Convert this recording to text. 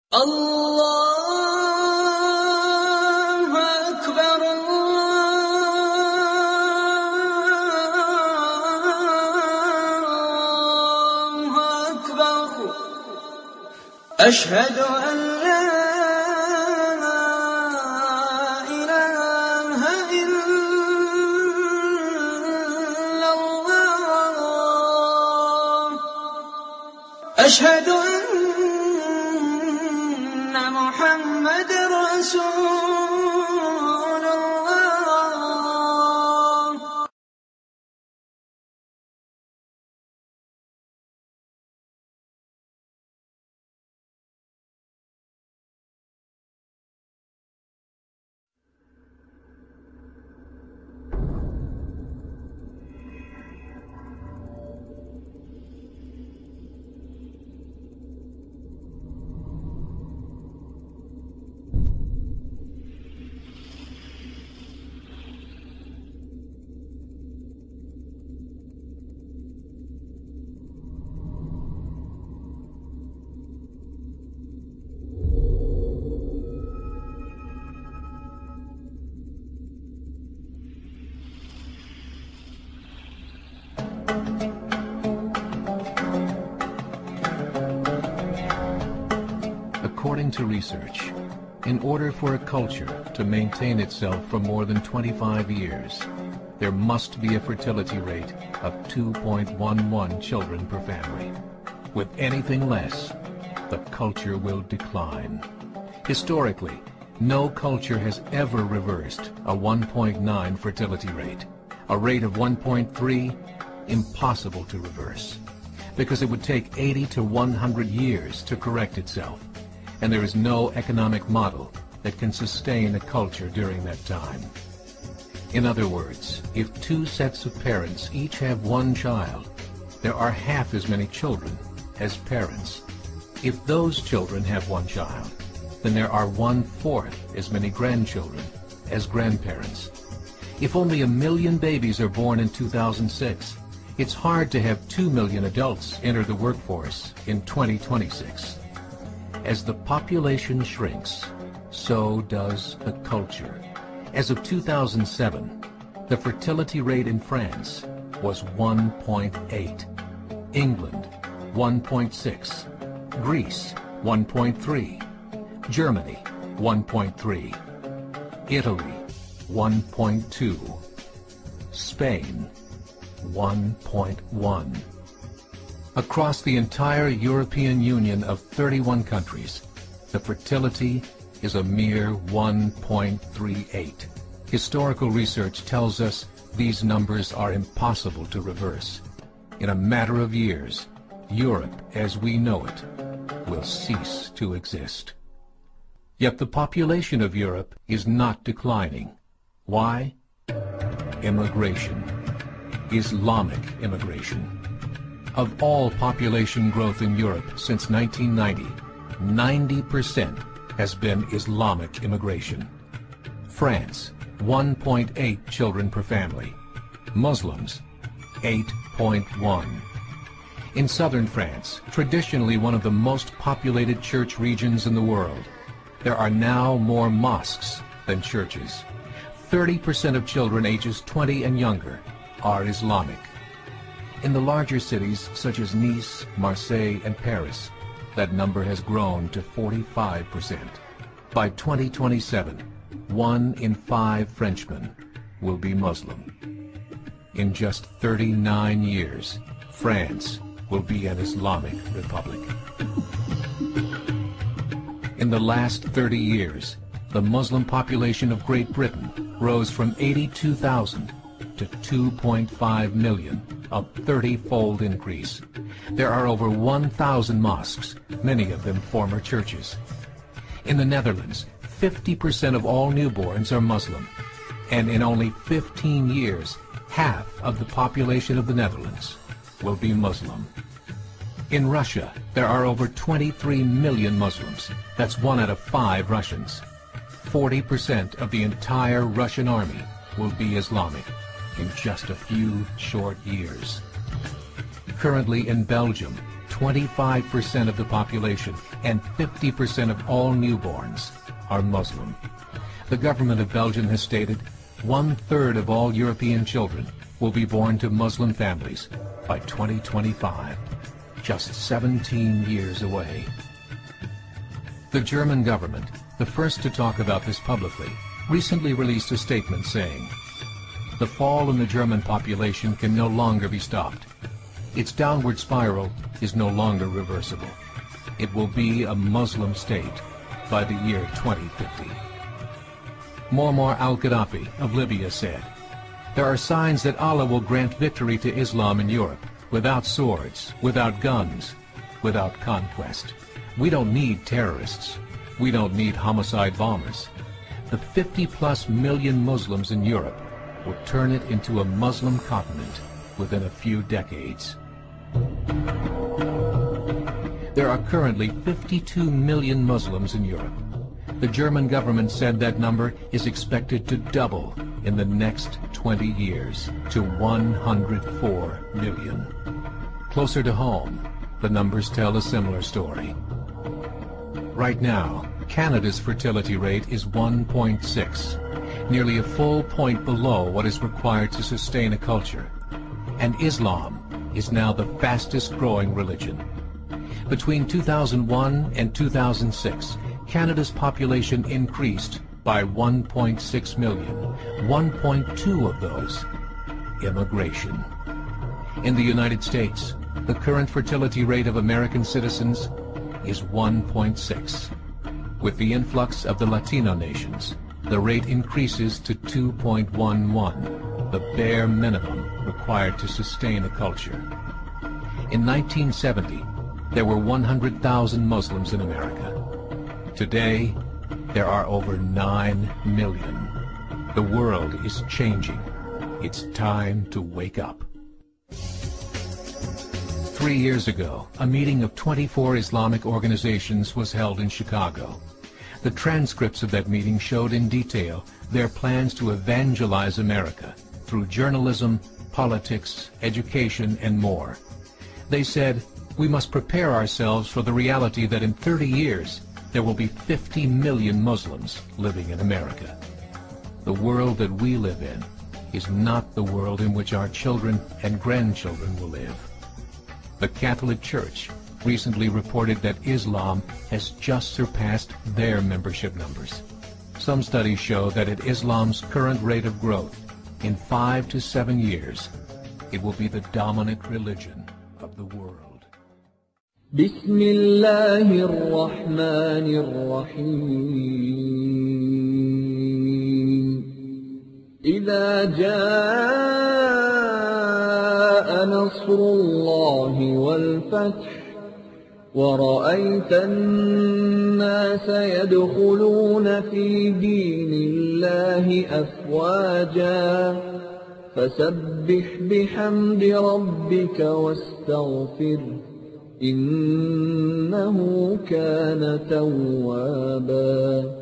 الله أكبر الله أكبر أشهد أن لا إله إلا الله أشهد أن محمد رسول الله According to research, in order for a culture to maintain itself for more than 25 years, there must be a fertility rate of 2.11 children per family. With anything less, the culture will decline. Historically, no culture has ever reversed a 1.9 fertility rate. A rate of 1.3, impossible to reverse, because it would take 80 to 100 years to correct itself. And there is no economic model that can sustain a culture during that time. In other words, if two sets of parents each have one child, there are half as many children as parents. If those children have one child, then there are 1/4 as many grandchildren as grandparents. If only 1 million babies are born in 2006, it's hard to have 2 million adults enter the workforce in 2026. As the population shrinks, so does the culture. As of 2007, the fertility rate in France was 1.8, England 1.6, Greece 1.3, Germany 1.3, Italy 1.2, Spain 1.1. Across the entire European Union of 31 countries, the fertility is a mere 1.38. Historical research tells us these numbers are impossible to reverse. In a matter of years, Europe as we know it will cease to exist. Yet the population of Europe is not declining. Why? Immigration. Islamic immigration. Of all population growth in Europe since 1990, 90% has been Islamic immigration. France, 1.8 children per family. Muslims, 8.1. In southern France, traditionally one of the most populated church regions in the world, there are now more mosques than churches. 30% of children ages 20 and younger are Islamic. In the larger cities such as Nice, Marseille, and Paris, that number has grown to 45%. By 2027, 1 in 5 Frenchmen will be Muslim. In just 39 years, France will be an Islamic republic. In the last 30 years, the Muslim population of Great Britain rose from 82,000 to 2.5 million, a 30-fold increase. There are over 1,000 mosques, many of them former churches. In the Netherlands, 50% of all newborns are Muslim, and in only 15 years, half of the population of the Netherlands will be Muslim. In Russia, there are over 23 million Muslims. That's 1 out of 5 Russians. 40% of the entire Russian army will be Islamic in just a few short years. Currently in Belgium, 25% of the population and 50% of all newborns are Muslim. The government of Belgium has stated 1/3 of all European children will be born to Muslim families by 2025, just 17 years away. The German government, the first to talk about this publicly, recently released a statement saying, "The fall in the German population can no longer be stopped. Its downward spiral is no longer reversible. It will be a Muslim state by the year 2050. Muammar al-Gaddafi of Libya said, "There are signs that Allah will grant victory to Islam in Europe, without swords, without guns, without conquest. We don't need terrorists. We don't need homicide bombers. The 50+ million Muslims in Europe will turn it into a Muslim continent within a few decades." There are currently 52 million Muslims in Europe. The German government said that number is expected to double in the next 20 years to 104 million. Closer to home, the numbers tell a similar story. Right now, Canada's fertility rate is 1.6, nearly a full point below what is required to sustain a culture. And Islam is now the fastest growing religion. Between 2001 and 2006, Canada's population increased by 1.6 million, 1.2 of those immigration. In the United States, the current fertility rate of American citizens is 1.6. With the influx of the Latino nations, the rate increases to 2.11, the bare minimum required to sustain a culture. In 1970, there were 100,000 Muslims in America. Today, there are over 9 million. The world is changing. It's time to wake up. 3 years ago, a meeting of 24 Islamic organizations was held in Chicago. The transcripts of that meeting showed in detail their plans to evangelize America through journalism, politics, education, and more. They said, "We must prepare ourselves for the reality that in 30 years, there will be 50 million Muslims living in America. The world that we live in is not the world in which our children and grandchildren will live." The Catholic Church recently reported that Islam has just surpassed their membership numbers. Some studies show that at Islam's current rate of growth, in 5 to 7 years, it will be the dominant religion of the world. بسم الله الرحمن الرحيم إذا جاء نصر الله والفتح ورأيت الناس يدخلون في دين الله أفواجا فسبح بحمد ربك واستغفره إنه كان توابا